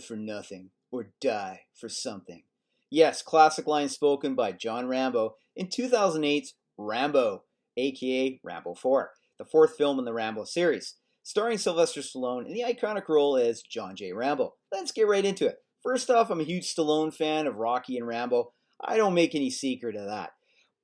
live for nothing or die for something. Yes, classic line spoken by John Rambo in 2008's Rambo, aka Rambo 4, the fourth film in the Rambo series, starring Sylvester Stallone in the iconic role as John J. Rambo. Let's get right into it. First off, I'm a huge Stallone fan of Rocky and Rambo. I don't make any secret of that.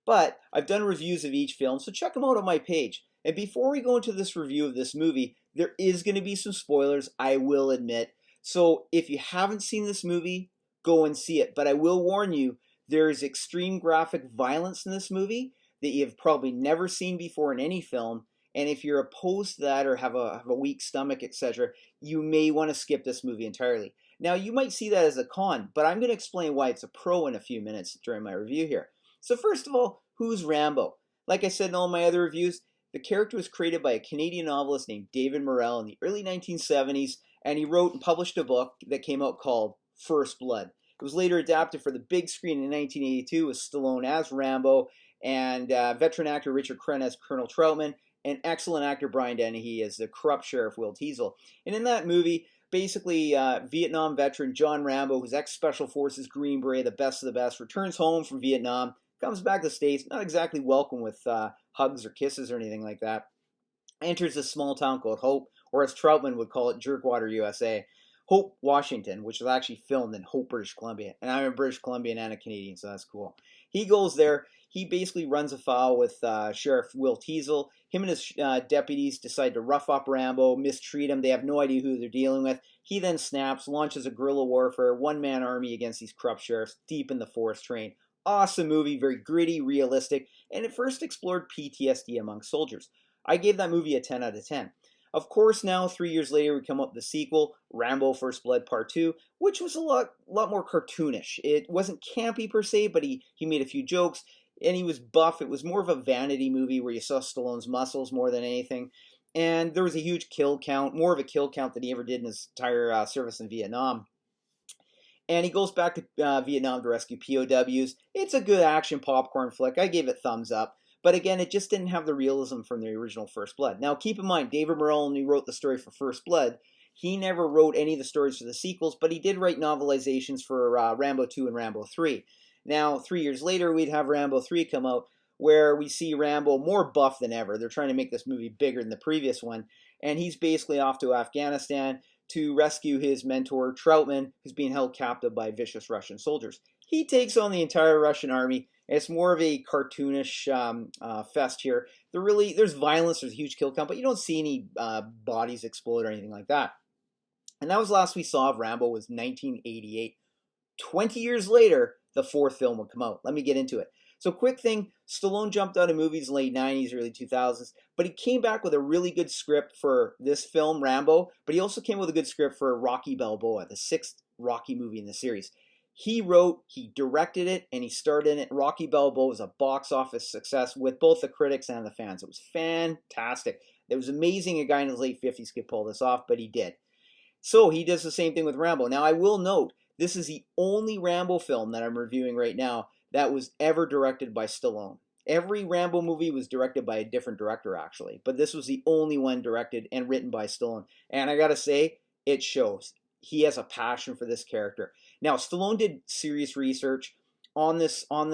But I've done reviews of each film, so check them out on my page. And before we go into this review of this movie, there is going to be some spoilers, I will admit. So if you haven't seen this movie, go and see it. But I will warn you, there is extreme graphic violence in this movie that you've probably never seen before in any film. And if you're opposed to that or have a weak stomach, etc., you may want to skip this movie entirely. Now, you might see that as a con, but I'm going to explain why it's a pro in a few minutes during my review here. So first of all, who's Rambo? Like I said in all my other reviews, the character was created by a Canadian novelist named Davi Morrell in the early 1970s, and he wrote and published a book that came out called First Blood. It was later adapted for the big screen in 1982 with Stallone as Rambo and veteran actor Richard Crenna as Colonel Troutman and excellent actor Brian Dennehy as the corrupt sheriff Will Teasel. And in that movie, basically Vietnam veteran John Rambo, who's ex-Special Forces Green Beret, the best of the best, returns home from Vietnam, comes back to the States, not exactly welcome with hugs or kisses or anything like that, enters a small town called Hope, or as Troutman would call it, Jerkwater, USA. Hope, Washington, which was actually filmed in Hope, British Columbia. And I'm a British Columbian and a Canadian, so that's cool. He goes there. He basically runs afoul with Sheriff Will Teasel. Him and his deputies decide to rough up Rambo, mistreat him. They have no idea who they're dealing with. He then snaps, launches a guerrilla warfare, one-man army against these corrupt sheriffs deep in the forest train. Awesome movie, very gritty, realistic, and it first explored PTSD among soldiers. I gave that movie a 10 out of 10. Of course, now, 3 years later, we come up with the sequel, Rambo First Blood Part 2, which was a lot more cartoonish. It wasn't campy per se, but he made a few jokes, and he was buff. It was more of a vanity movie where you saw Stallone's muscles more than anything. And there was a huge kill count, more of a kill count than he ever did in his entire service in Vietnam. And he goes back to Vietnam to rescue POWs. It's a good action popcorn flick. I gave it thumbs up. But again, it just didn't have the realism from the original First Blood. Now, keep in mind, Davi Morrell only wrote the story for First Blood. He never wrote any of the stories for the sequels, but he did write novelizations for Rambo 2 and Rambo 3. Now, 3 years later, we'd have Rambo 3 come out, where we see Rambo more buff than ever. They're trying to make this movie bigger than the previous one. And he's basically off to Afghanistan to rescue his mentor, Troutman, who's being held captive by vicious Russian soldiers. He takes on the entire Russian army, and it's more of a cartoonish fest here. There's violence, there's a huge kill count, but you don't see any bodies explode or anything like that. And that was the last we saw of Rambo was 1988. 20 years later, the fourth film would come out. Let me get into it. So quick thing, Stallone jumped out of movies in the late 90s, early 2000s, but he came back with a really good script for this film, Rambo, but he also came with a good script for Rocky Balboa, the sixth Rocky movie in the series. He wrote, he directed it, and he starred in it. Rocky Balboa was a box office success with both the critics and the fans. It was fantastic. It was amazing a guy in his late 50s could pull this off, but he did. So he does the same thing with Rambo. Now, I will note, this is the only Rambo film that I'm reviewing right now that was ever directed by Stallone. Every Rambo movie was directed by a different director, actually. But this was the only one directed and written by Stallone. And I gotta say, it shows. He has a passion for this character. Now, Stallone did serious research on the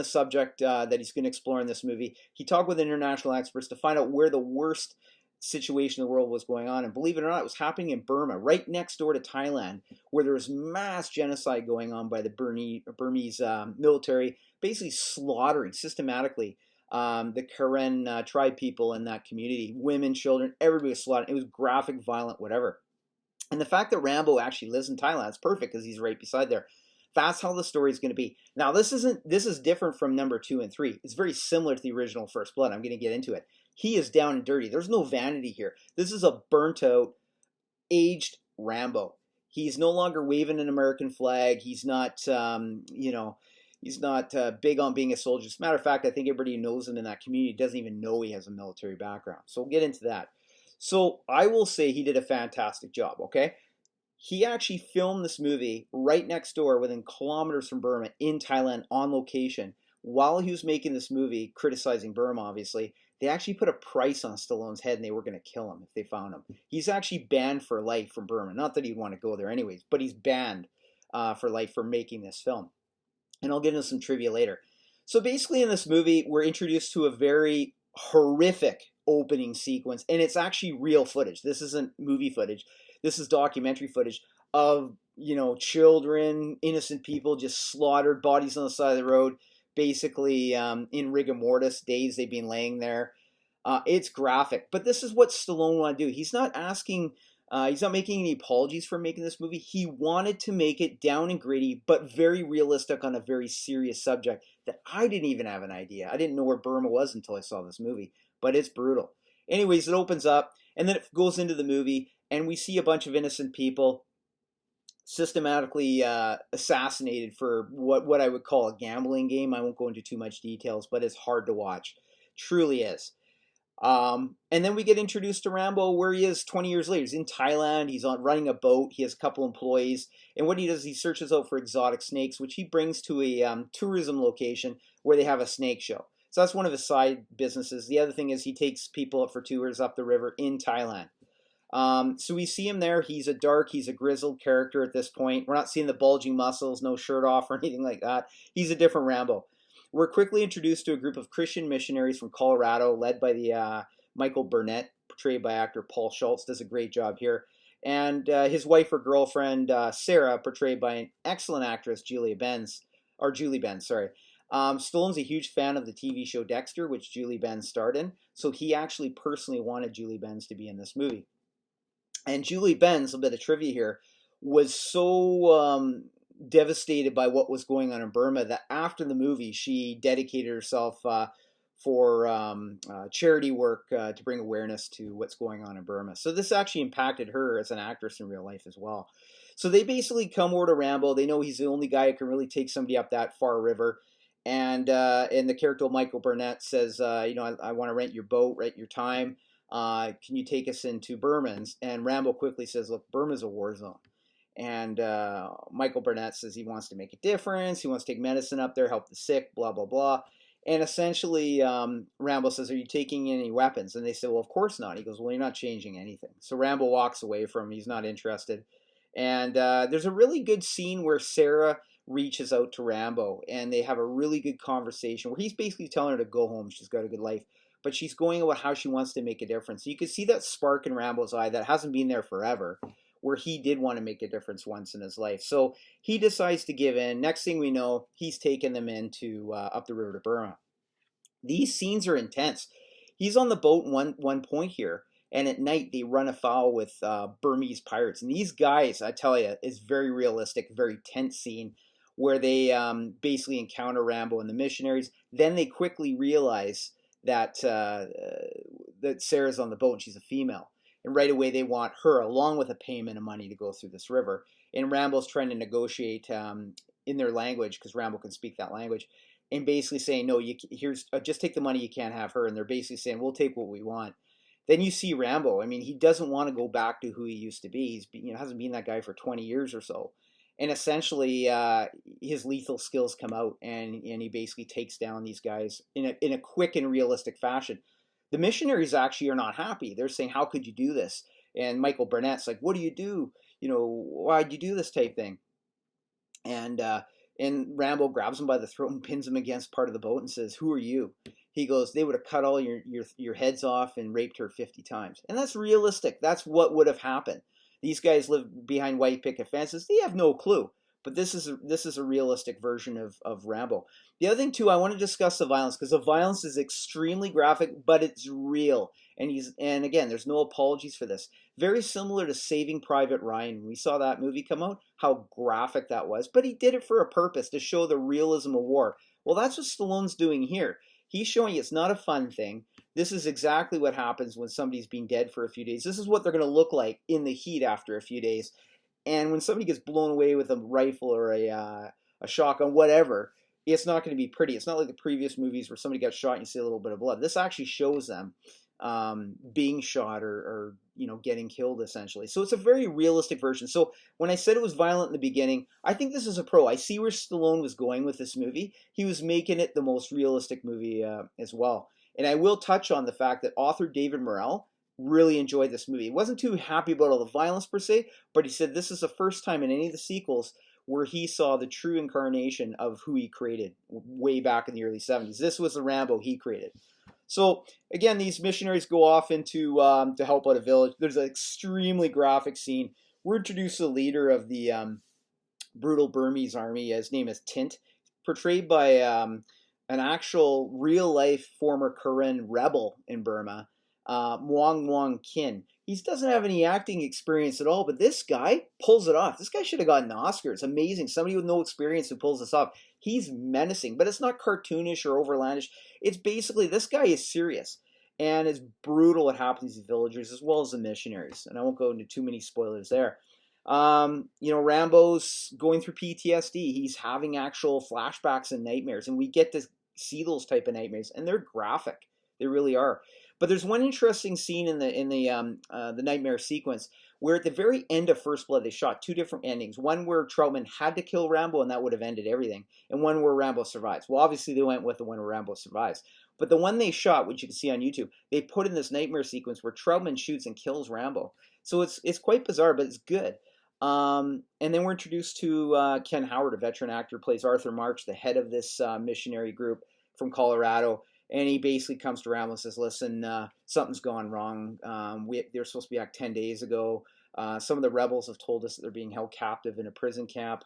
subject that he's going to explore in this movie. He talked with international experts to find out where the worst situation in the world was going on. And believe it or not, it was happening in Burma, right next door to Thailand, where there was mass genocide going on by the Burmese military, basically slaughtering systematically the Karen tribe people in that community. Women, children, everybody was slaughtered. It was graphic, violent, whatever. And the fact that Rambo actually lives in Thailand is perfect because he's right beside there. That's how the story is going to be. Now, this is different from number 2 and 3. It's very similar to the original First Blood. I'm going to get into it. He is down and dirty. There's no vanity here. This is a burnt-out, aged Rambo. He's no longer waving an American flag. He's not, he's not big on being a soldier. As a matter of fact, I think everybody who knows him in that community doesn't even know he has a military background. So we'll get into that. So I will say he did a fantastic job, okay? He actually filmed this movie right next door within kilometers from Burma in Thailand on location. While he was making this movie, criticizing Burma, obviously, they actually put a price on Stallone's head and they were going to kill him if they found him. He's actually banned for life from Burma. Not that he'd want to go there anyways, but he's banned. for life for making this film. And I'll get into some trivia later. So basically in this movie, we're introduced to a very horrific opening sequence, and it's actually real footage. This isn't movie footage. This is documentary footage of, children, innocent people just slaughtered, bodies on the side of the road, basically in rigor mortis, days they've been laying there. It's graphic, but this is what Stallone wanted to do. He's not making any apologies for making this movie. He wanted to make it down and gritty, but very realistic on a very serious subject that I didn't even have an idea. I didn't know where Burma was until I saw this movie, but it's brutal. Anyways, it opens up, and then it goes into the movie, and we see a bunch of innocent people systematically assassinated for what I would call a gambling game. I won't go into too much details, but it's hard to watch. Truly is. And then we get introduced to Rambo, where he is 20 years later. He's in Thailand. He's running a boat. He has a couple employees. And what he does, he searches out for exotic snakes, which he brings to a tourism location where they have a snake show. So that's one of his side businesses. The other thing is he takes people up for tours up the river in Thailand. So we see him there. He's a grizzled character at this point. We're not seeing the bulging muscles, no shirt off or anything like that. He's a different Rambo. We're quickly introduced to a group of Christian missionaries from Colorado, led by the Michael Burnett, portrayed by actor Paul Schultz. Does a great job here. And his wife or girlfriend, Sarah, portrayed by an excellent actress, Julie Benz. Stallone's a huge fan of the TV show Dexter, which Julie Benz starred in. So he actually personally wanted Julie Benz to be in this movie. And Julie Benz, a bit of trivia here, was so devastated by what was going on in Burma that after the movie she dedicated herself for charity work to bring awareness to what's going on in Burma. So this actually impacted her as an actress in real life as well. So they basically come over to Rambo. They know he's the only guy who can really take somebody up that far river. And the character Michael Burnett says, I want to rent your boat, rent your time. Can you take us into Burmans? And Rambo quickly says, look, Burma's a war zone. And Michael Burnett says he wants to make a difference. He wants to take medicine up there, help the sick, blah, blah, blah. And essentially, Rambo says, are you taking any weapons? And they say, well, of course not. He goes, well, you're not changing anything. So Rambo walks away from him. He's not interested. And there's a really good scene where Sarah reaches out to Rambo, and they have a really good conversation where he's basically telling her to go home. She's got a good life. But she's going about how she wants to make a difference. So you can see that spark in Rambo's eye that hasn't been there forever, where he did want to make a difference once in his life. So he decides to give in. Next thing we know, he's taken them into up the river to Burma. These scenes are intense. He's on the boat one point here, and at night they run afoul with Burmese pirates. And these guys, I tell you, is very realistic, very tense scene where they basically encounter Rambo and the missionaries. Then they quickly realize that that Sarah's on the boat and she's a female. And right away they want her along with a payment of money to go through this river. And Rambo's trying to negotiate in their language, because Rambo can speak that language, and basically saying, no, here's just take the money, you can't have her. And they're basically saying, we'll take what we want. Then you see Rambo. I mean, he doesn't want to go back to who he used to be. He's hasn't been that guy for 20 years or so. And essentially, his lethal skills come out, and he basically takes down these guys in a quick and realistic fashion. The missionaries actually are not happy. They're saying, how could you do this? And Michael Burnett's like, what do you do? Why'd you do this type thing? And Rambo grabs him by the throat and pins him against part of the boat and says, who are you? He goes, they would have cut all your heads off and raped her 50 times. And that's realistic. That's what would have happened. These guys live behind white picket fences. They have no clue. But this is a realistic version of Rambo. The other thing, too, I want to discuss the violence, because the violence is extremely graphic, but it's real. And again, there's no apologies for this. Very similar to Saving Private Ryan. When we saw that movie come out, how graphic that was. But he did it for a purpose, to show the realism of war. Well, that's what Stallone's doing here. He's showing it's not a fun thing. This is exactly what happens when somebody's been dead for a few days. This is what they're going to look like in the heat after a few days. And when somebody gets blown away with a rifle or a shotgun, whatever, it's not going to be pretty. It's not like the previous movies where somebody got shot and you see a little bit of blood. This actually shows them being shot or getting killed, essentially. So it's a very realistic version. So when I said it was violent in the beginning, I think this is a pro. I see where Stallone was going with this movie. He was making it the most realistic movie as well. And I will touch on the fact that author Davi Morrell really enjoyed this movie. He wasn't too happy about all the violence per se, but he said this is the first time in any of the sequels where he saw the true incarnation of who he created way back in the early 70s. This was the Rambo he created. So again, these missionaries go off into to help out a village. There's an extremely graphic scene. We're introduced to the leader of the brutal Burmese army. His name is Tint, portrayed by an actual real-life former Karen rebel in Burma, Muang Muang Kin. He doesn't have any acting experience at all, but this guy pulls it off. This guy should have gotten an Oscar. It's amazing. Somebody with no experience who pulls this off. He's menacing, but it's not cartoonish or overlandish. It's basically, this guy is serious. And it's brutal what happens to these villagers as well as the missionaries. And I won't go into too many spoilers there. Rambo's going through PTSD. He's having actual flashbacks and nightmares. And we get to see those type of nightmares. And they're graphic. They really are. But there's one interesting scene in the nightmare sequence where at the very end of First Blood, they shot two different endings. One where Troutman had to kill Rambo and that would have ended everything. And one where Rambo survives. Well, obviously they went with the one where Rambo survives. But the one they shot, which you can see on YouTube, they put in this nightmare sequence where Troutman shoots and kills Rambo. So it's quite bizarre, but it's good. And then we're introduced to Ken Howard, a veteran actor, plays Arthur March, the head of this missionary group from Colorado. And he basically comes to Rambo and says, listen, something's gone wrong. They're supposed to be back 10 days ago. Some of the rebels have told us that they're being held captive in a prison camp.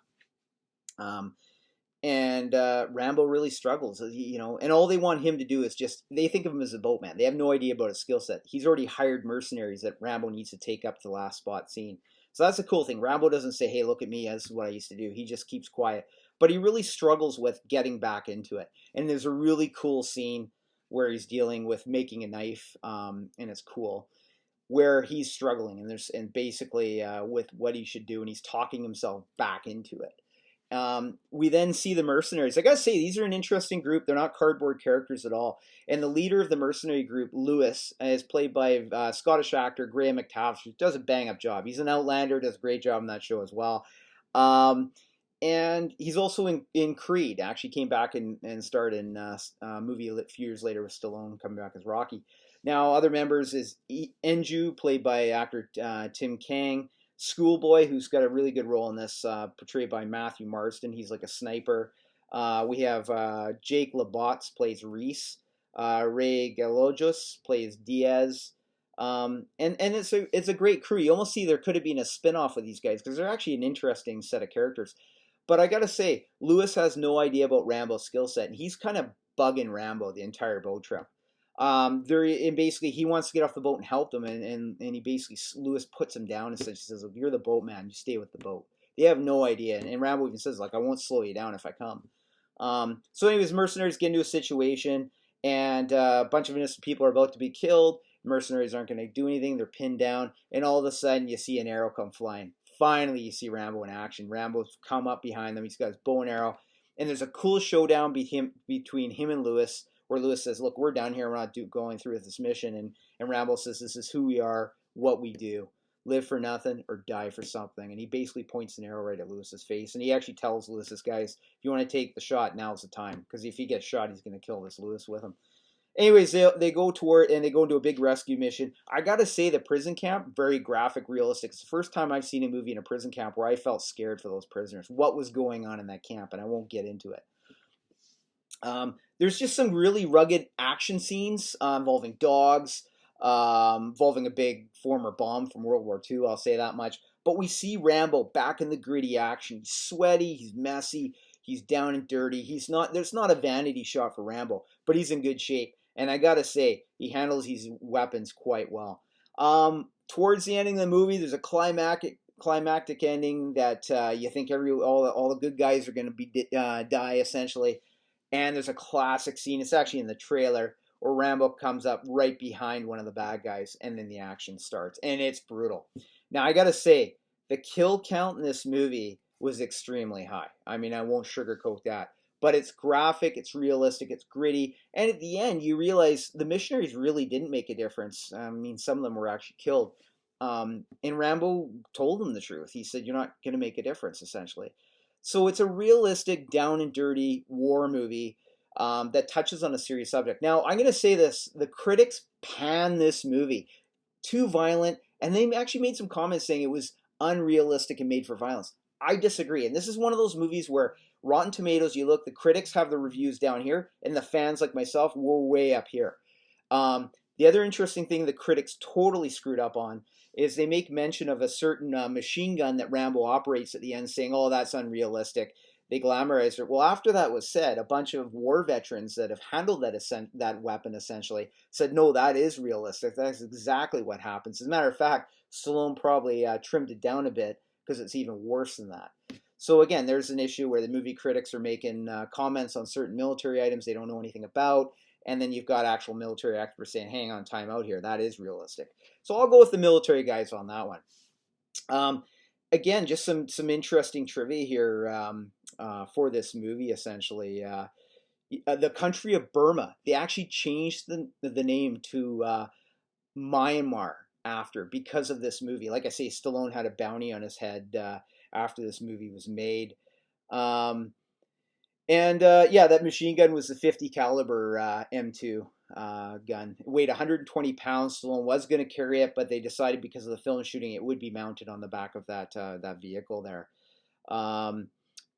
And Rambo really struggles, and all they want him to do is they think of him as a boatman. They have no idea about his skill set. He's already hired mercenaries that Rambo needs to take up to the last spot scene. So that's a cool thing. Rambo doesn't say, hey, look at me, this is what I used to do. He just keeps quiet. But he really struggles with getting back into it. And there's a really cool scene where he's dealing with making a knife, and it's cool, where he's struggling and basically with what he should do, and he's talking himself back into it. We then see the mercenaries. I gotta say, these are an interesting group. They're not cardboard characters at all. And the leader of the mercenary group, Lewis, is played by Scottish actor Graham McTavish, who does a bang-up job. He's an Outlander, does a great job in that show as well. And he's also in Creed. Actually came back and starred in a movie a few years later with Stallone coming back as Rocky. Now, other members is Enju, played by actor Tim Kang. Schoolboy, who's got a really good role in this, portrayed by Matthew Marsden. He's like a sniper. We have Jake Labatz plays Reese. Ray Galojos plays Diaz. And it's a great crew. You almost see there could have been a spin-off with these guys because they're actually an interesting set of characters. But I gotta say, Lewis has no idea about Rambo's skill set, and he's kind of bugging Rambo the entire boat trip. And basically he wants to get off the boat and help them, and he basically, Lewis puts him down and says, you're the boatman, you stay with the boat. They have no idea, and Rambo even says, I won't slow you down if I come. So anyways, mercenaries get into a situation, and a bunch of innocent people are about to be killed. Mercenaries aren't going to do anything, they're pinned down, and all of a sudden you see an arrow come flying. Finally you see Rambo in action. Rambo's come up behind them, he's got his bow and arrow, and there's a cool showdown between him and Lewis, where Lewis says, look, we're down here, we're not going through with this mission. And Rambo says, this is who we are, what we do. Live for nothing or die for something. And he basically points an arrow right at Lewis's face. And he actually tells Lewis, guys, if you want to take the shot, now's the time. Because if he gets shot, he's going to kill this Lewis with him. Anyways, they go toward, and they go into a big rescue mission. I got to say, the prison camp, very graphic, realistic. It's the first time I've seen a movie in a prison camp where I felt scared for those prisoners. What was going on in that camp? And I won't get into it. There's just some really rugged action scenes involving dogs, involving a big former bomb from World War II, I'll say that much. But we see Rambo back in the gritty action. He's sweaty, he's messy, he's down and dirty. There's not a vanity shot for Rambo, but he's in good shape. And I gotta say, he handles these weapons quite well. Towards the ending of the movie, there's a climactic ending that you think all the good guys are going to die essentially. And there's a classic scene, it's actually in the trailer, where Rambo comes up right behind one of the bad guys, and then the action starts. And it's brutal. Now, I gotta say, the kill count in this movie was extremely high. I mean, I won't sugarcoat that. But it's graphic, it's realistic, it's gritty. And at the end, you realize the missionaries really didn't make a difference. I mean, some of them were actually killed. And Rambo told them the truth. He said, you're not going to make a difference, essentially. So it's a realistic, down and dirty war movie that touches on a serious subject. Now, I'm going to say this. The critics panned this movie. Too violent. And they actually made some comments saying it was unrealistic and made for violence. I disagree. And this is one of those movies where Rotten Tomatoes, you look, the critics have the reviews down here, and the fans like myself, we're way up here. The other interesting thing the critics totally screwed up on is they make mention of a certain machine gun that Rambo operates at the end, saying, oh, that's unrealistic. They glamorized it. Well, after that was said, a bunch of war veterans that have handled that weapon essentially said, no, that is realistic. That's exactly what happens. As a matter of fact, Stallone probably trimmed it down a bit because it's even worse than that. So again, there's an issue where the movie critics are making comments on certain military items they don't know anything about. And then you've got actual military experts saying, hang on, time out here. That is realistic. So I'll go with the military guys on that one. Again, just some interesting trivia here for this movie, essentially. The country of Burma, they actually changed the name to Myanmar because of this movie. Like I say, Stallone had a bounty on his head after this movie was made. Yeah, that machine gun was the 50 caliber M2 gun. It weighed 120 pounds. Stallone was going to carry it, but they decided because of the film shooting, it would be mounted on the back of that vehicle there. And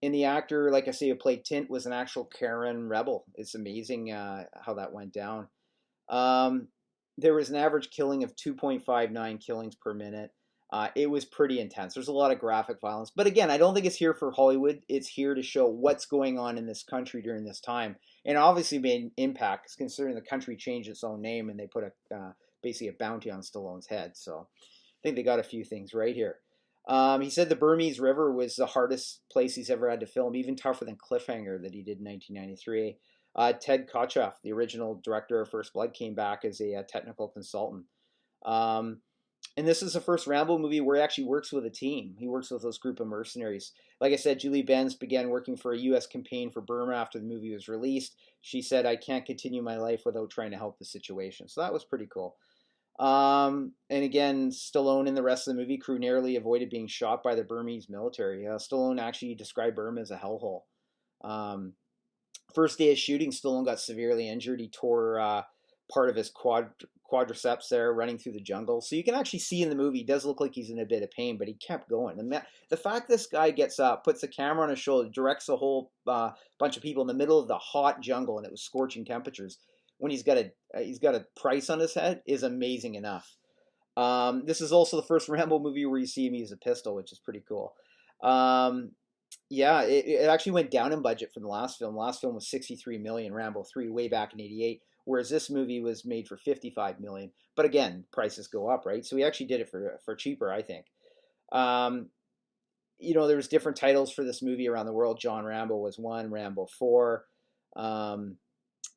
the actor, like I say, who played Tint was an actual Karen rebel. It's amazing how that went down. There was an average killing of 2.59 killings per minute. It was pretty intense. There's a lot of graphic violence. But again, I don't think it's here for Hollywood. It's here to show what's going on in this country during this time. And obviously made an impact, considering the country changed its own name and they put basically a bounty on Stallone's head. So I think they got a few things right here. He said the Burmese River was the hardest place he's ever had to film, even tougher than Cliffhanger that he did in 1993. Ted Kotcheff, the original director of First Blood, came back as a technical consultant. And this is the first Rambo movie where he actually works with a team. He works with this group of mercenaries. Like I said, Julie Benz began working for a U.S. campaign for Burma after the movie was released. She said, I can't continue my life without trying to help the situation. So that was pretty cool. And again, Stallone and the rest of the movie crew narrowly avoided being shot by the Burmese military. Stallone actually described Burma as a hellhole. First day of shooting, Stallone got severely injured. He tore part of his quadriceps there running through the jungle. So you can actually see in the movie, he does look like he's in a bit of pain, but he kept going. And the fact this guy gets up, puts the camera on his shoulder, directs a whole bunch of people in the middle of the hot jungle, and it was scorching temperatures, when he's got a price on his head, is amazing enough. This is also the first Rambo movie where you see him use a pistol, which is pretty cool. Yeah, it actually went down in budget from the last film. The last film was $63 million, Rambo 3, way back in '88. Whereas this movie was made for $55 million. But again, prices go up, right? So he actually did it for cheaper, I think. There's different titles for this movie around the world. John Rambo was one, Rambo 4.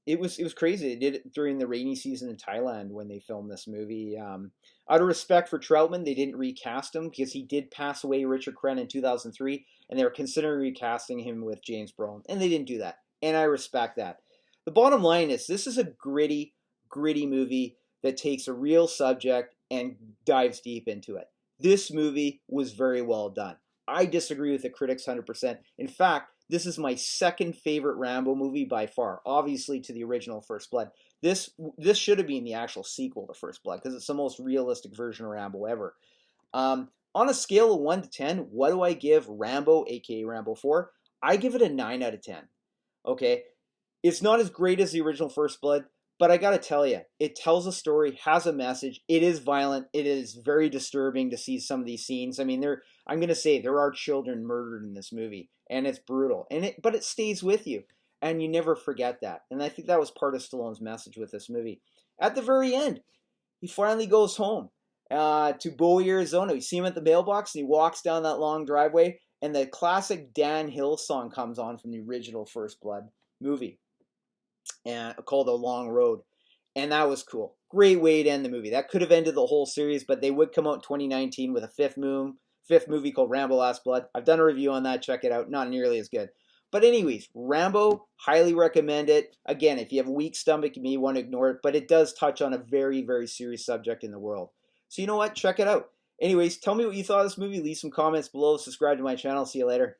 It was crazy. They did it during the rainy season in Thailand when they filmed this movie. Out of respect for Troutman, they didn't recast him because he did pass away, Richard Crenn, in 2003, and they were considering recasting him with James Brolin, and they didn't do that. And I respect that. The bottom line is this is a gritty movie that takes a real subject and dives deep into it. This movie was very well done. I disagree with the critics 100%. In fact, this is my second favorite Rambo movie by far, obviously to the original First Blood. This should have been the actual sequel to First Blood because it's the most realistic version of Rambo ever. On a scale of 1 to 10, what do I give Rambo, aka Rambo 4? I give it a 9 out of 10. Okay? It's not as great as the original First Blood, but I gotta tell you, it tells a story, has a message. It is violent. It is very disturbing to see some of these scenes. I mean, I'm gonna say there are children murdered in this movie, and it's brutal. But it stays with you, and you never forget that. And I think that was part of Stallone's message with this movie. At the very end, he finally goes home to Bowie, Arizona. You see him at the mailbox, and he walks down that long driveway, and the classic Dan Hill song comes on from the original First Blood movie, and called A Long Road. And that was cool. Great way to end the movie. That could have ended the whole series, but they would come out in 2019 with a fifth movie called Rambo Last Blood. I've done a review on that. Check it out. Not nearly as good. But anyways, Rambo, highly recommend it. Again, if you have a weak stomach, you may want to ignore it, but it does touch on a very, very serious subject in the world. So you know what? Check it out. Anyways, tell me what you thought of this movie. Leave some comments below. Subscribe to my channel. See you later.